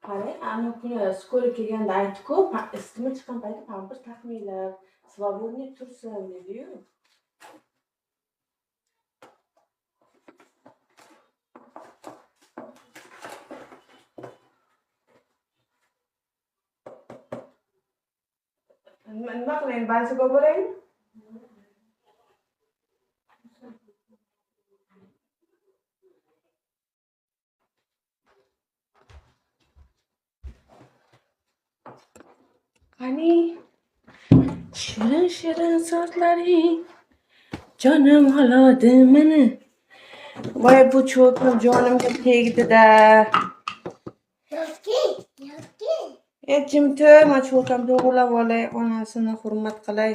qarang, ana kuni skora kelganda aytdi-ku, isitma chiqqan payti pampers taqmanglar, свободный tursin dedi-yu. Nima qilayin, bansiga boraymi? Qani, shirin shirin so'zlaring jonim oladi meni. Voy, bu cho'pim jonimga tegdi-da. Jim tur, men cho'pim to'g'rilab olay, onasini hurmat qilay.